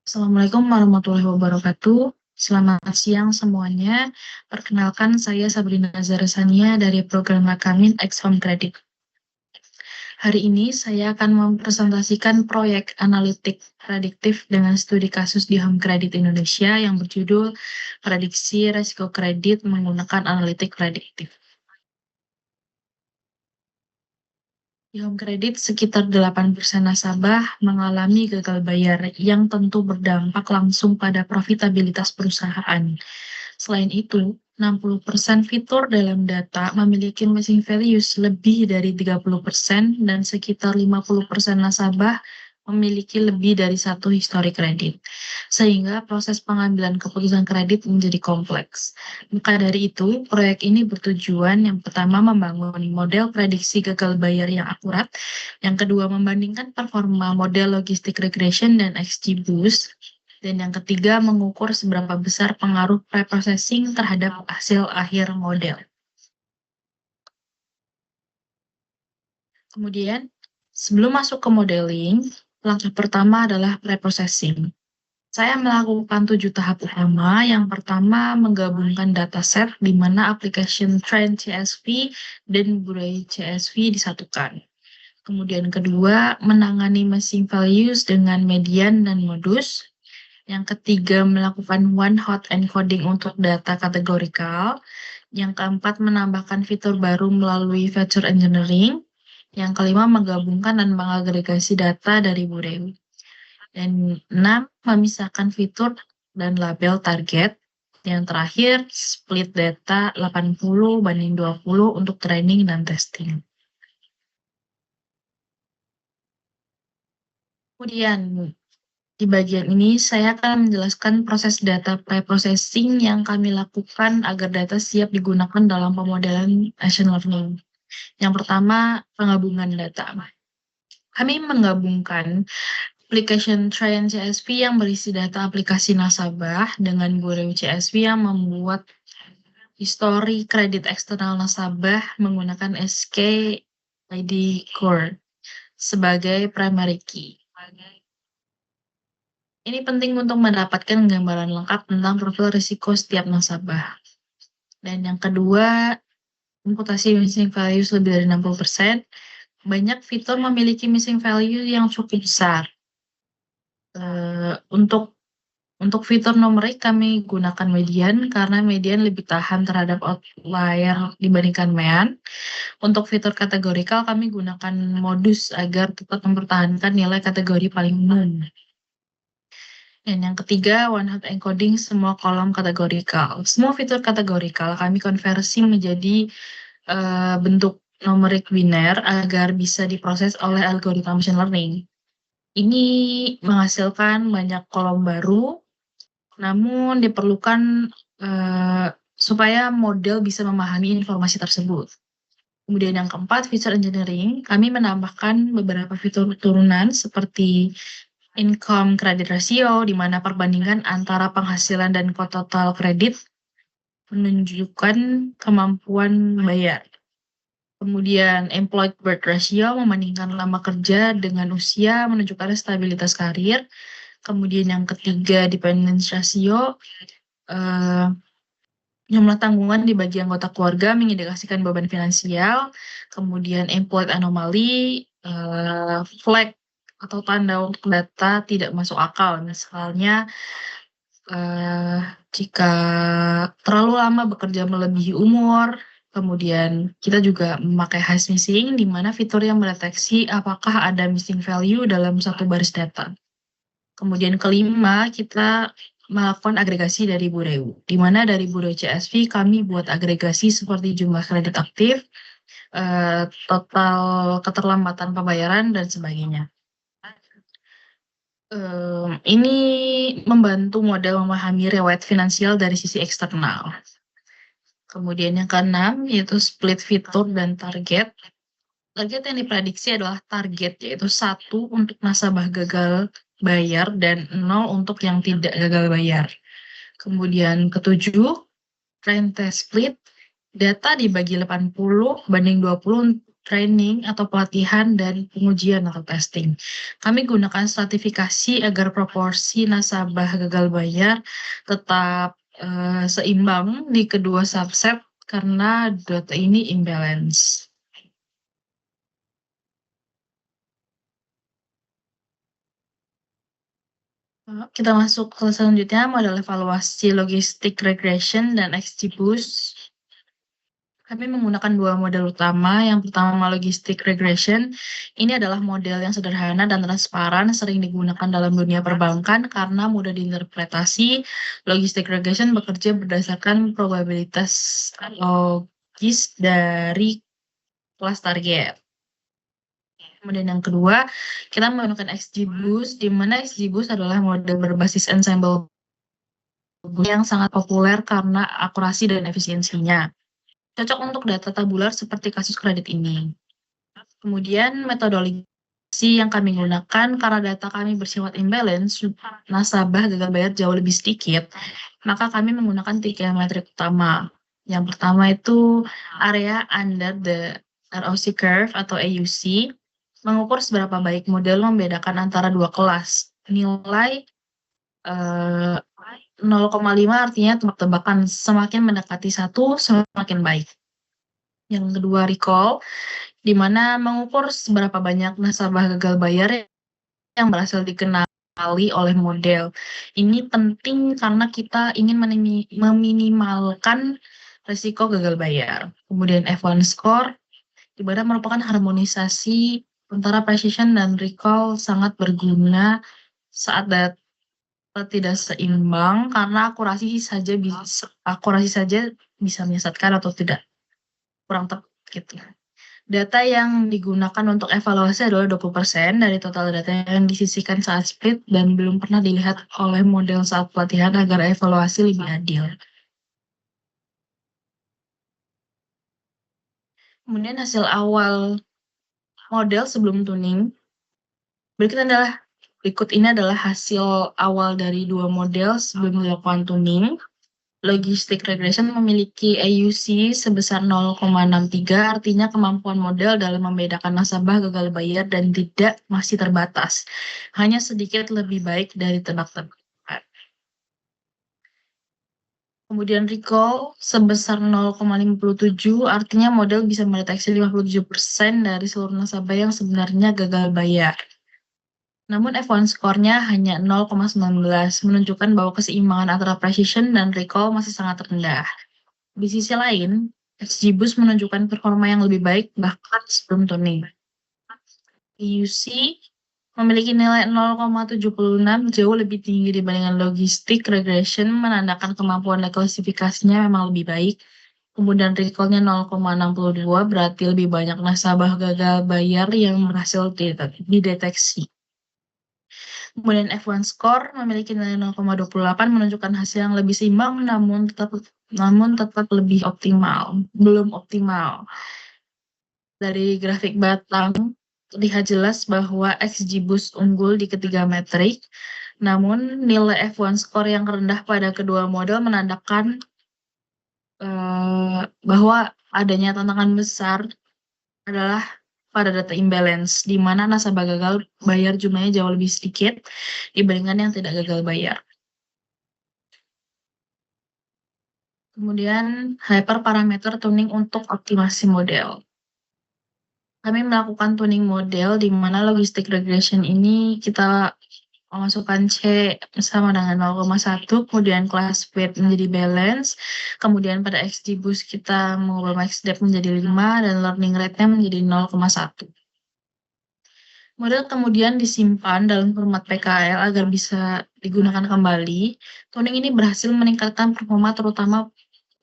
Assalamualaikum warahmatullahi wabarakatuh. Selamat siang semuanya. Perkenalkan, saya Sabrina Zarasania dari program Makamin X Home Credit. Hari ini saya akan mempresentasikan proyek analitik prediktif dengan studi kasus di Home Credit Indonesia yang berjudul Prediksi Risiko Kredit Menggunakan Analitik Prediktif. Di Home Credit, sekitar 8% nasabah mengalami gagal bayar yang tentu berdampak langsung pada profitabilitas perusahaan. Selain itu, 60% fitur dalam data memiliki missing values lebih dari 30% dan sekitar 50% nasabah memiliki lebih dari satu histori kredit. Sehingga proses pengambilan keputusan kredit menjadi kompleks. Maka dari itu, proyek ini bertujuan yang pertama membangun model prediksi gagal bayar yang akurat, yang kedua membandingkan performa model logistik regression dan XGBoost, dan yang ketiga mengukur seberapa besar pengaruh preprocessing terhadap hasil akhir model. Kemudian, sebelum masuk ke modeling, langkah pertama adalah preprocessing. Saya melakukan 7 tahap utama. Yang pertama, menggabungkan dataset di mana application trend CSV dan budaya CSV disatukan. Kemudian kedua, menangani missing values dengan median dan modus. Yang ketiga, melakukan one-hot encoding untuk data kategorikal. Yang keempat, menambahkan fitur baru melalui feature engineering. Yang kelima, menggabungkan dan mengagregasi data dari Bureau. Dan 6, memisahkan fitur dan label target. Yang terakhir, split data 80/20 untuk training dan testing. Kemudian, di bagian ini saya akan menjelaskan proses data preprocessing yang kami lakukan agar data siap digunakan dalam pemodelan machine learning. Yang pertama, penggabungan data. Kami menggabungkan application trend CSV yang berisi data aplikasi nasabah dengan Bureau CSV yang membuat histori kredit eksternal nasabah menggunakan SK ID Core sebagai primary key. Ini penting untuk mendapatkan gambaran lengkap tentang profil risiko setiap nasabah. Dan yang kedua, imputasi missing values lebih dari 60%. Banyak fitur memiliki missing value yang cukup besar. Untuk fitur numerik kami gunakan median karena median lebih tahan terhadap outlier dibandingkan mean. Untuk fitur kategorikal kami gunakan modus agar tetap mempertahankan nilai kategori paling umum. Dan yang ketiga, one-hot encoding semua kolom kategorikal. Semua fitur kategorikal kami konversi menjadi bentuk numerik biner agar bisa diproses oleh algoritma machine learning. Ini menghasilkan banyak kolom baru, namun diperlukan supaya model bisa memahami informasi tersebut. Kemudian yang keempat, feature engineering. Kami menambahkan beberapa fitur turunan seperti income credit ratio, di mana perbandingan antara penghasilan dan total kredit menunjukkan kemampuan bayar. Kemudian employed birth ratio, membandingkan lama kerja dengan usia menunjukkan stabilitas karir. Kemudian yang ketiga, dependence ratio, jumlah tanggungan di bagi anggota keluarga mengindikasikan beban finansial. Kemudian employed anomaly, flag atau tanda untuk data tidak masuk akal. Misalnya, jika terlalu lama bekerja melebihi umur, kemudian kita juga memakai hash missing, di mana fitur yang mendeteksi apakah ada missing value dalam satu baris data. Kemudian kelima, kita melakukan agregasi dari Bureau, di mana dari Bureau CSV kami buat agregasi seperti jumlah kredit aktif, total keterlambatan pembayaran, dan sebagainya. Ini membantu model memahami riwayat finansial dari sisi eksternal. Kemudian yang keenam, yaitu split fitur dan target. Target yang diprediksi adalah target, yaitu 1 untuk nasabah gagal bayar dan 0 untuk yang tidak gagal bayar. Kemudian ketujuh, trend test split. Data dibagi 80/20 training atau pelatihan dan pengujian atau testing. Kami gunakan stratifikasi agar proporsi nasabah gagal bayar tetap seimbang di kedua subset karena data ini imbalance. Kita masuk ke selanjutnya, model evaluasi logistik regression dan XGBoost. Kami menggunakan dua model utama. Yang pertama logistik regression. Ini adalah model yang sederhana dan transparan, sering digunakan dalam dunia perbankan karena mudah diinterpretasi. Logistik regression bekerja berdasarkan probabilitas logis dari kelas target. Kemudian yang kedua, kita menggunakan XGBoost, di mana XGBoost adalah model berbasis ensemble yang sangat populer karena akurasi dan efisiensinya. Cocok untuk data tabular seperti kasus kredit ini. Kemudian metodologi yang kami gunakan karena data kami bersifat imbalance, nasabah gagal bayar jauh lebih sedikit, maka kami menggunakan 3 metrik utama. Yang pertama itu area under the ROC curve atau AUC, mengukur seberapa baik model membedakan antara dua kelas. Nilai 0,5 artinya tebak-tebakan, semakin mendekati 1 semakin baik. Yang kedua recall, di mana mengukur seberapa banyak nasabah gagal bayar yang berhasil dikenali oleh model. Ini penting karena kita ingin meminimalkan risiko gagal bayar. Kemudian F1 score, di mana merupakan harmonisasi antara precision dan recall sangat berguna saat data tidak seimbang karena akurasi saja bisa menyesatkan atau tidak kurang tepat gitu. Data yang digunakan untuk evaluasi adalah 20% dari total data yang disisihkan saat split dan belum pernah dilihat oleh model saat pelatihan agar evaluasi lebih adil. Kemudian hasil awal model sebelum tuning. Berikut ini adalah hasil awal dari dua model sebelum dilakukan tuning. Logistic regression memiliki AUC sebesar 0,63, artinya kemampuan model dalam membedakan nasabah gagal bayar dan tidak masih terbatas. Hanya sedikit lebih baik dari tebak-tebakan. Kemudian recall sebesar 0,57, artinya model bisa mendeteksi 57% dari seluruh nasabah yang sebenarnya gagal bayar. Namun F1 skornya hanya 0,19, menunjukkan bahwa keseimbangan antara precision dan recall masih sangat rendah. Di sisi lain, XGBoost menunjukkan performa yang lebih baik bahkan sebelum tuning. AUC memiliki nilai 0,76, jauh lebih tinggi dibandingkan logistik regression, menandakan kemampuan klasifikasinya memang lebih baik. Kemudian recall-nya 0,62, berarti lebih banyak nasabah gagal bayar yang berhasil dideteksi. Kemudian F1 score memiliki nilai 0,28, menunjukkan hasil yang lebih seimbang namun tetap lebih optimal, belum optimal. Dari grafik batang terlihat jelas bahwa XGBoost unggul di ketiga metrik, namun nilai F1 score yang rendah pada kedua model menandakan bahwa adanya tantangan besar adalah pada data imbalance, di mana nasabah gagal bayar jumlahnya jauh lebih sedikit dibandingkan yang tidak gagal bayar. Kemudian hyperparameter tuning untuk optimasi model. Kami melakukan tuning model di mana logistic regression ini kita memasukkan C sama dengan 0,1, kemudian class weight menjadi balance, kemudian pada XGBoost kita mengubah max depth menjadi 5 dan learning rate-nya menjadi 0,1. Model kemudian disimpan dalam format PKL agar bisa digunakan kembali. Tuning ini berhasil meningkatkan performa, terutama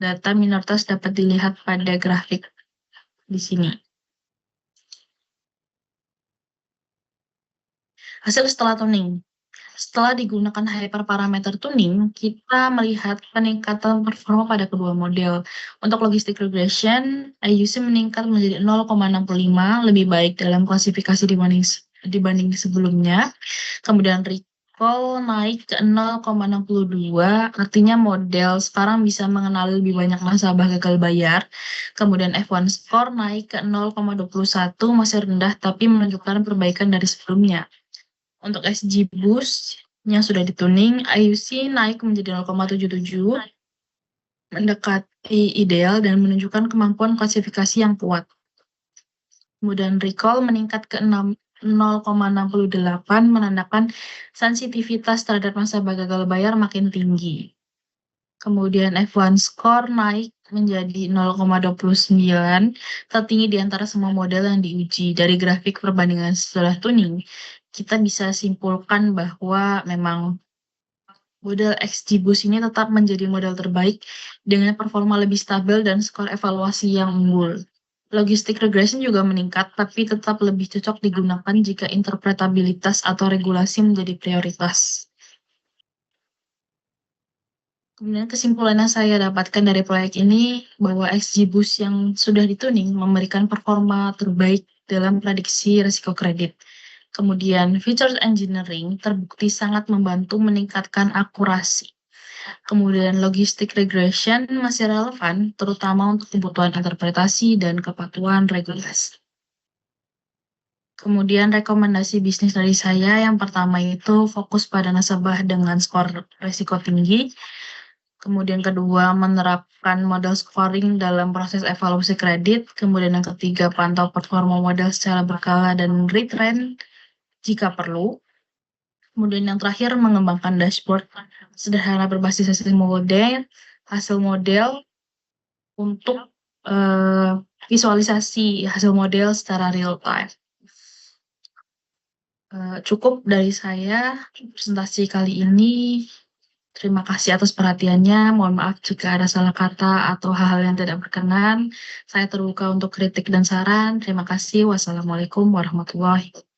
data minoritas dapat dilihat pada grafik di sini. Hasil setelah tuning. Setelah digunakan hyperparameter tuning, kita melihat peningkatan performa pada kedua model. Untuk logistic regression, AUC meningkat menjadi 0,65, lebih baik dalam klasifikasi dibanding sebelumnya. Kemudian recall naik ke 0,62, artinya model sekarang bisa mengenali lebih banyak nasabah gagal bayar. Kemudian F1 score naik ke 0,21, masih rendah tapi menunjukkan perbaikan dari sebelumnya. Untuk SG Boost yang sudah dituning, IUC naik menjadi 0,77, mendekati ideal dan menunjukkan kemampuan klasifikasi yang kuat. Kemudian recall meningkat ke 0,68, menandakan sensitivitas terhadap nasabah gagal bayar makin tinggi. Kemudian F1 score naik menjadi 0,29, tertinggi di antara semua model yang diuji. Dari grafik perbandingan setelah tuning, kita bisa simpulkan bahwa memang model XG Boost ini tetap menjadi model terbaik dengan performa lebih stabil dan skor evaluasi yang unggul. Logistic regression juga meningkat, tapi tetap lebih cocok digunakan jika interpretabilitas atau regulasi menjadi prioritas. Kemudian kesimpulan yang saya dapatkan dari proyek ini bahwa XG Boost yang sudah dituning memberikan performa terbaik dalam prediksi risiko kredit. Kemudian features engineering terbukti sangat membantu meningkatkan akurasi. Kemudian logistic regression masih relevan, terutama untuk kebutuhan interpretasi dan kepatuhan regulasi. Kemudian rekomendasi bisnis dari saya yang pertama itu fokus pada nasabah dengan skor risiko tinggi. Kemudian kedua, menerapkan model scoring dalam proses evaluasi kredit. Kemudian yang ketiga, pantau performa model secara berkala dan retrend jika perlu. Kemudian yang terakhir, mengembangkan dashboard sederhana berbasis hasil model untuk visualisasi hasil model secara real time. Cukup dari saya presentasi kali ini. Terima kasih atas perhatiannya. Mohon maaf jika ada salah kata atau hal-hal yang tidak berkenan. Saya terbuka untuk kritik dan saran. Terima kasih. Wassalamualaikum warahmatullahi wabarakatuh.